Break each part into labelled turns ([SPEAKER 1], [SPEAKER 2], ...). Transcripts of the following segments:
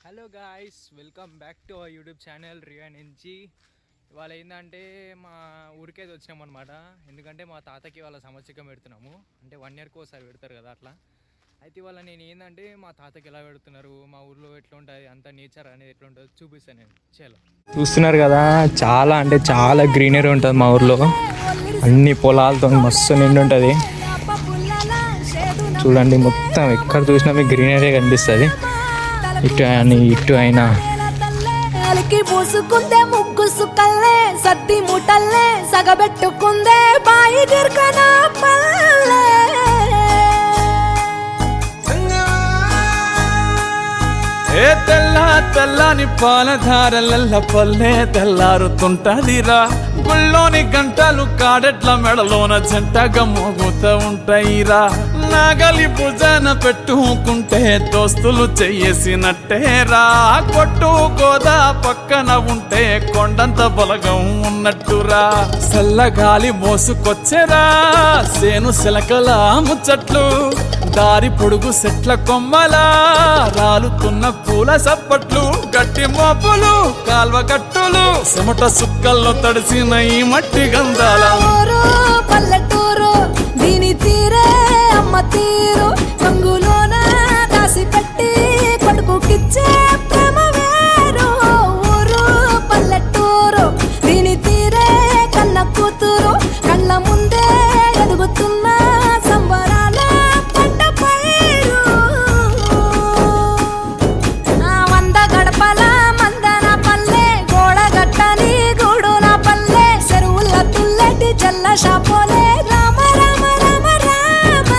[SPEAKER 1] Hello guys, welcome back to our YouTube channel Riya నుంచి. ఇవాళ ఏంటంటే మా ఊరికైతే వచ్చినాం అనమాట. ఎందుకంటే మా తాతకి వాళ్ళ సంవత్సరం పెడుతున్నాము, అంటే 1 ఇయర్కి ఒకసారి పెడతారు కదా అట్లా. అయితే ఇవాళ నేను ఏంటంటే మా తాతకి ఎలా పెడుతున్నారు, మా ఊర్లో ఎట్లా ఉంటుంది, అంత నేచర్ అనేది ఎట్లా ఉంటుందో చూపిస్తాను నేను. చలో, చూస్తున్నారు కదా, చాలా అంటే చాలా గ్రీనరీ ఉంటుంది మా ఊర్లో. అన్ని పొలాలతో మస్తు నిండి ఉంటుంది. చూడండి, మొత్తం ఎక్కడ చూసినా మీకు గ్రీనరీ కనిపిస్తుంది. ఇటు అయినా
[SPEAKER 2] పూసుకుందే ముగ్గు సుక్కల్లే సద్ది ముటల్లే సగబెట్టుకుందే బాయి దిర్కన పల్లె.
[SPEAKER 3] ఏ తెల్లని పాలధారలల్ల పల్లె తెల్లారుతుంటదిరా. గుళ్ళోని గంటలు కాడెట్ల మెడలోన జంటగా మోగుతూ ఉంటాయిరా. నాగలి భుజాన పెట్టుకుంటే దోస్తులు చెయ్యేసినట్టేరా. కొట్టు గోదా పక్కన ఉంటే కొండంత బలగం ఉన్నట్టురా. చల్లగాలి మోసుకొచ్చెరా సేను శిలకల ముచ్చట్లు. దారి పొడుగు చెట్ల కొమ్మలా రాలుతున్న పూల సప్పట్లు. గట్టి మోపులు కాల్వ గట్టులు చెమట సుక్కల్లో తడిసిన ఈ మట్టి గంధాల
[SPEAKER 2] పల్లెటూరు దీని తీరే అమ్మ తీరు. కంగులోన దాసి పెట్టి కొడుకుకిచ్చే ప్రేమ వేరు. ఊరు పల్లెటూరు దీని తీరే కన్న కూతురు. కళ్ళ ముందే ఎదుగుతున్న సంబరాల పంట పైరు. 100 గడపల మందన పల్లె గోడగట్టని గూడు నా పల్లె. చెరువుల తుల్లటి జల్ల షాపోలే రామ రామ రామ రామ.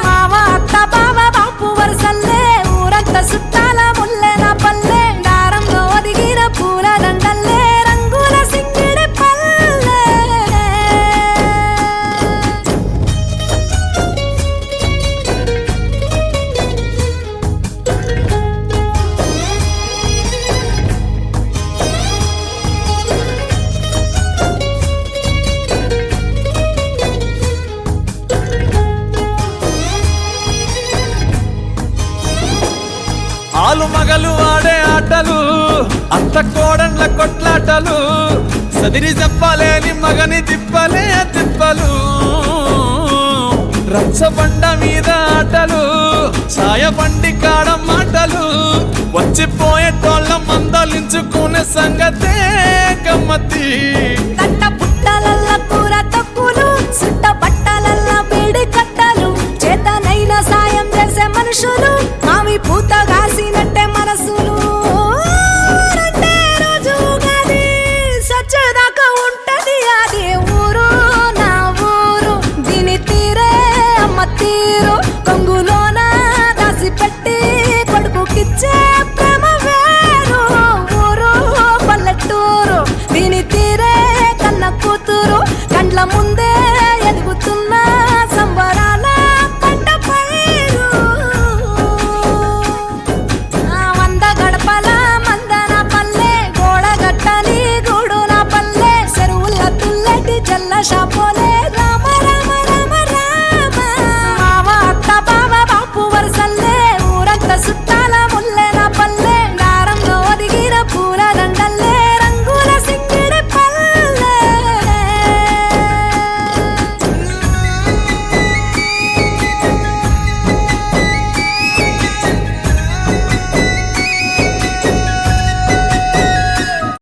[SPEAKER 2] మావ అత్త బావ బాపు వరసల్లే ఊరంతా సుట్టాల ముల్లె నా పల్లె. దారంలో ఒదిగిన పూల దండల్లే రంగుల సింగిడి పల్లె.
[SPEAKER 3] ఆలు మగలు ఆడే ఆటలు, అత్త కోడండ్ల కొట్లాటలు. సదిరి చెప్పలేని మగని తిప్పలే తిప్పలు. రచ్చబండ మీద ఆటలు, ఛాయ బండి కాడ మాటలు. వచ్చిపోయేటోళ్ళ మందలించుకునే సంగతే గమ్మతి.
[SPEAKER 2] తట్ట పుట్టలల్ల కూర తక్కులు, సుట్ట బట్టలల్ల వేడి కట్టలు. చేతనైన సాయం చేసే మనుషులు, మావి పూత కాసినట్టే మనసులు. రెండే రోజు గది సచ్చేదాకా ఉంటది అది ఊరు నా ఊరు. దీని తీరే అమ్మ తీరు. కొంగులోన దాసి పెట్టి కొడుకుకిచ్చే ప్రేమ వేరు. ఊరు పల్లెటూరు దీని తీరే కన్న కూతురు. కండ్ల ముందే ఎదుగుతున్న సంబరాల పంట పైరు. 100 గడపల మందన పల్లె గోడగట్టని గూడు నా పల్లె. చెరువుల తుల్లటి జల్ల షాపు